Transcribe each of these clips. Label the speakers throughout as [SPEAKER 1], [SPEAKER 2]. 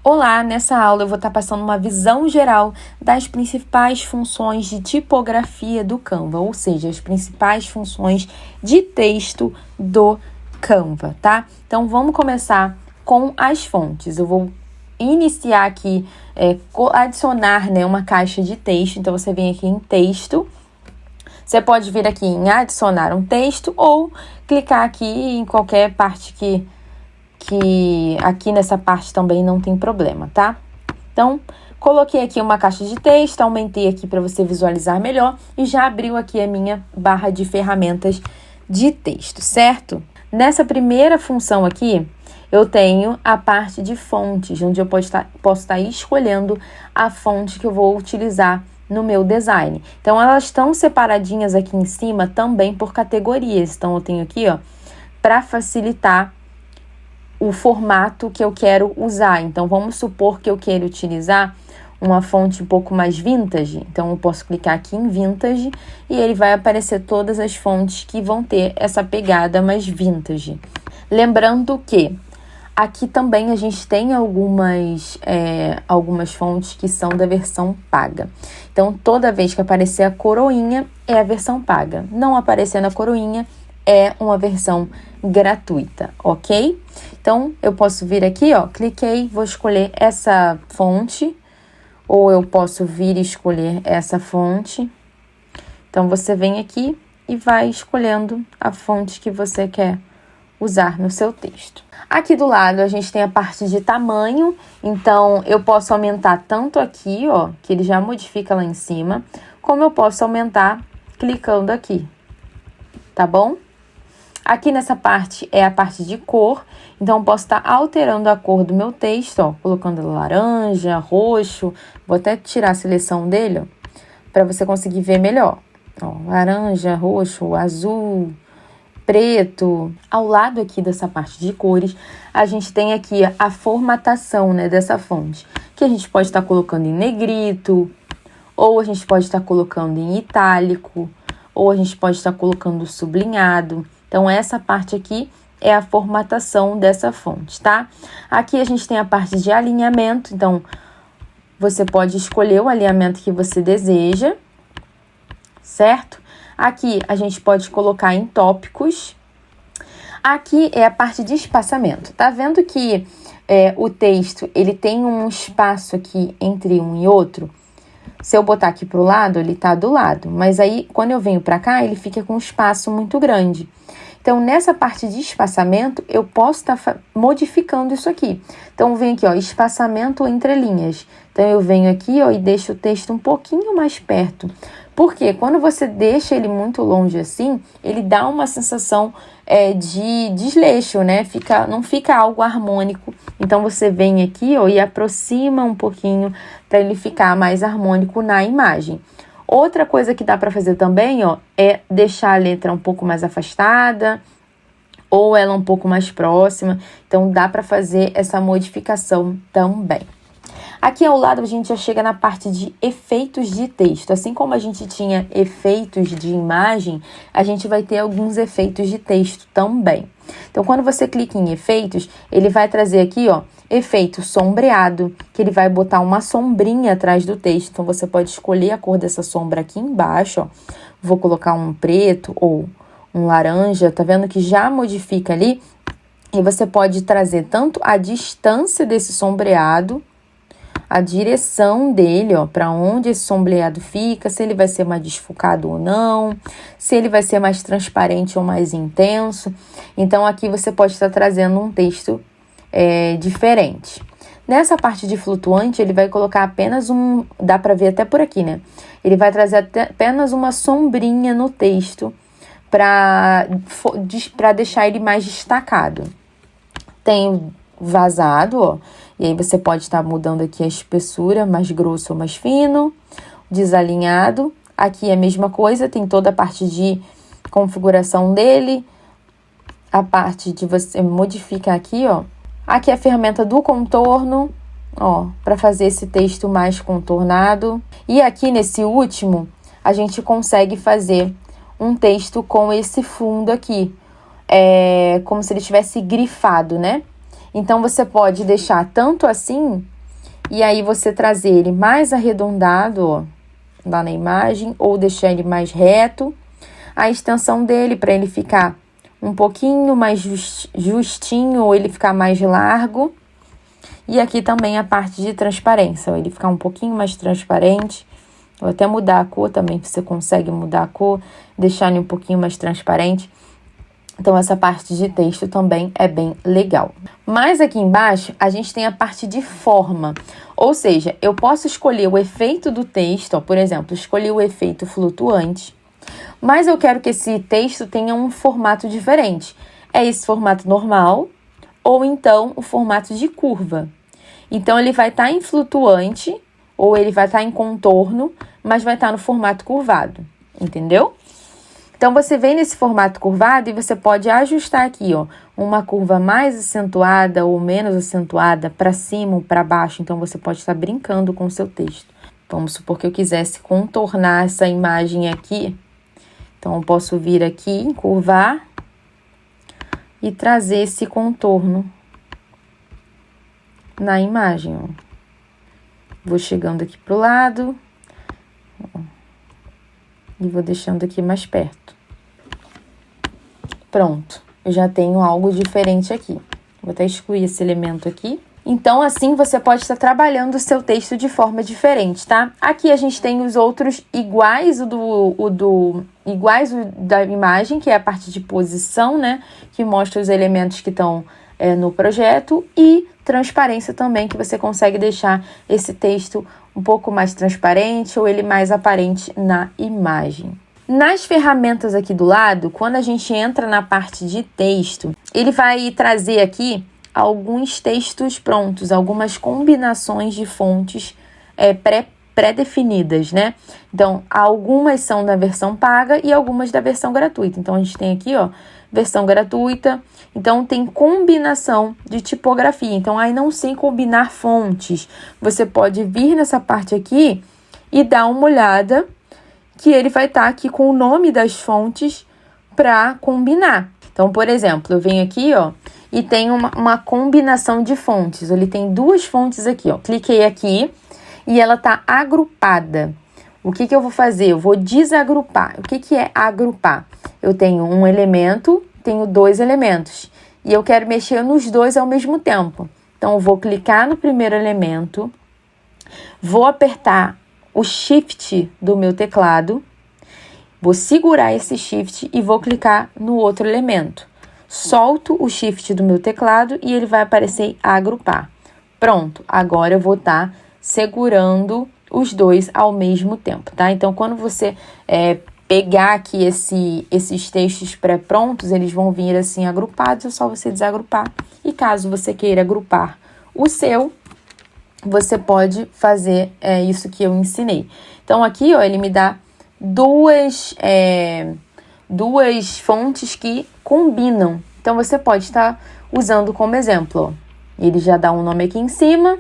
[SPEAKER 1] Olá, nessa aula eu vou estar passando uma visão geral das principais funções de tipografia do Canva, ou seja, as principais funções de texto do Canva, tá? Então, vamos começar com as fontes. Eu vou iniciar aqui, adicionar, uma caixa de texto. Então, você vem aqui em texto. Você pode vir aqui em adicionar um texto ou clicar aqui em qualquer parte que aqui nessa parte também não tem problema, tá? Então, coloquei aqui uma caixa de texto, aumentei aqui para você visualizar melhor e já abriu aqui a minha barra de ferramentas de texto, certo? Nessa primeira função aqui, eu tenho a parte de fontes, onde eu posso estar escolhendo a fonte que eu vou utilizar no meu design. Então, elas estão separadinhas aqui em cima também por categorias. Então, eu tenho aqui, para facilitar o formato que eu quero usar. Então, vamos supor que eu queira utilizar uma fonte um pouco mais vintage. Então, eu posso clicar aqui em vintage e ele vai aparecer todas as fontes que vão ter essa pegada mais vintage. Lembrando que aqui também a gente tem algumas fontes que são da versão paga. Então, toda vez que aparecer a coroinha, é a versão paga. Não aparecendo a coroinha, é uma versão gratuita, ok? Então, eu posso vir aqui, cliquei, vou escolher essa fonte, ou eu posso vir e escolher essa fonte. Então, você vem aqui e vai escolhendo a fonte que você quer usar no seu texto. Aqui do lado, a gente tem a parte de tamanho, então, eu posso aumentar tanto aqui, que ele já modifica lá em cima, como eu posso aumentar clicando aqui, tá bom? Aqui nessa parte é a parte de cor, então eu posso estar alterando a cor do meu texto, colocando laranja, roxo, vou até tirar a seleção dele, para você conseguir ver melhor. Laranja, roxo, azul, preto. Ao lado aqui dessa parte de cores, a gente tem aqui a formatação, dessa fonte, que a gente pode estar colocando em negrito, ou a gente pode estar colocando em itálico, ou a gente pode estar colocando sublinhado. Então, essa parte aqui é a formatação dessa fonte, tá? Aqui a gente tem a parte de alinhamento, então, você pode escolher o alinhamento que você deseja, certo? Aqui a gente pode colocar em tópicos. Aqui é a parte de espaçamento. Tá vendo que o texto, ele tem um espaço aqui entre um e outro? Se eu botar aqui pro lado, ele tá do lado. Mas aí, quando eu venho pra cá, ele fica com um espaço muito grande. Então, nessa parte de espaçamento, eu posso estar modificando isso aqui. Então, vem aqui, espaçamento entre linhas. Então, eu venho aqui, e deixo o texto um pouquinho mais perto. Porque quando você deixa ele muito longe assim, ele dá uma sensação de desleixo, não fica algo harmônico. Então, você vem aqui, e aproxima um pouquinho para ele ficar mais harmônico na imagem. Outra coisa que dá para fazer também, é deixar a letra um pouco mais afastada ou ela um pouco mais próxima. Então, dá para fazer essa modificação também. Aqui ao lado a gente já chega na parte de efeitos de texto. Assim como a gente tinha efeitos de imagem, a gente vai ter alguns efeitos de texto também. Então, quando você clica em efeitos, ele vai trazer aqui, efeito sombreado, que ele vai botar uma sombrinha atrás do texto. Então, você pode escolher a cor dessa sombra aqui embaixo, Vou colocar um preto ou um laranja, tá vendo que já modifica ali? E você pode trazer tanto a distância desse sombreado, a direção dele, para onde esse sombreado fica, se ele vai ser mais desfocado ou não, se ele vai ser mais transparente ou mais intenso. Então, aqui você pode estar trazendo um texto diferente. Nessa parte de flutuante, ele vai colocar apenas dá para ver até por aqui, Ele vai trazer apenas uma sombrinha no texto para deixar ele mais destacado. Tem o vazado, e aí você pode estar mudando aqui a espessura, mais grosso ou mais fino, desalinhado. Aqui é a mesma coisa, tem toda a parte de configuração dele, a parte de você modificar aqui, Aqui é a ferramenta do contorno, para fazer esse texto mais contornado. E aqui nesse último, a gente consegue fazer um texto com esse fundo aqui, como se ele tivesse grifado, Então, você pode deixar tanto assim, E aí você trazer ele mais arredondado, ó, lá na imagem, ou deixar ele mais reto. A extensão dele para ele ficar um pouquinho mais justinho, ou ele ficar mais largo. E aqui também a parte de transparência, ó, ele ficar um pouquinho mais transparente. Vou até mudar a cor também, você consegue mudar a cor, deixar ele um pouquinho mais transparente. Então, essa parte de texto também é bem legal. Mas aqui embaixo, a gente tem a parte de forma. Ou seja, eu posso escolher o efeito do texto, ó, por exemplo, escolhi o efeito flutuante, mas eu quero que esse texto tenha um formato diferente. É esse formato normal, ou então o formato de curva. Então, ele vai estar em flutuante, ou ele vai estar em contorno, mas vai estar no formato curvado, entendeu? Então, você vem nesse formato curvado e você pode ajustar aqui, ó, uma curva mais acentuada ou menos acentuada, para cima ou para baixo. Então, você pode estar brincando com o seu texto. Vamos supor que eu quisesse contornar essa imagem aqui. Então, eu posso vir aqui, encurvar e trazer esse contorno na imagem, ó. Vou chegando aqui pro lado, ó, e vou deixando aqui mais perto. Pronto, eu já tenho algo diferente aqui. Vou até excluir esse elemento aqui. Então, assim, você pode estar trabalhando o seu texto de forma diferente, tá? Aqui a gente tem os outros iguais, iguais da imagem, que é a parte de posição, né? Que mostra os elementos que estão no projeto, e transparência também, que você consegue deixar esse texto um pouco mais transparente ou ele mais aparente na imagem. Nas ferramentas aqui do lado, quando a gente entra na parte de texto, ele vai trazer aqui alguns textos prontos, algumas combinações de fontes pré-definidas, né? Então, algumas são da versão paga e algumas da versão gratuita. Então, a gente tem aqui, ó, versão gratuita. Então, tem combinação de tipografia. Então, aí não sei combinar fontes. Você pode vir nessa parte aqui e dar uma olhada, que ele vai estar aqui com o nome das fontes para combinar. Então, por exemplo, eu venho aqui, ó, e tem uma combinação de fontes. Ele tem duas fontes aqui, ó. Cliquei aqui e ela tá agrupada. O que eu vou fazer? Eu vou desagrupar. O que é agrupar? Eu tenho um elemento, tenho dois elementos, e eu quero mexer nos dois ao mesmo tempo. Então, eu vou clicar no primeiro elemento, vou apertar o Shift do meu teclado, vou segurar esse Shift e vou clicar no outro elemento. Solto o Shift do meu teclado e ele vai aparecer agrupar. Pronto, agora eu vou estar segurando os dois ao mesmo tempo, tá? Então, quando você pegar aqui esses textos pré-prontos, eles vão vir assim agrupados, é só você desagrupar. E caso você queira agrupar o seu, você pode fazer isso que eu ensinei. Então, aqui, ó, ele me dá duas fontes que combinam. Então, você pode estar usando como exemplo, ó. Ele já dá um nome aqui em cima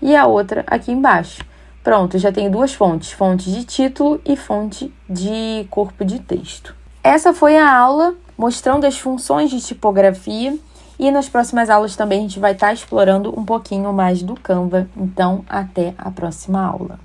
[SPEAKER 1] e a outra aqui embaixo. Pronto, já tenho duas fontes, fonte de título e fonte de corpo de texto. Essa foi a aula mostrando as funções de tipografia, e nas próximas aulas também a gente vai estar explorando um pouquinho mais do Canva. Então, até a próxima aula.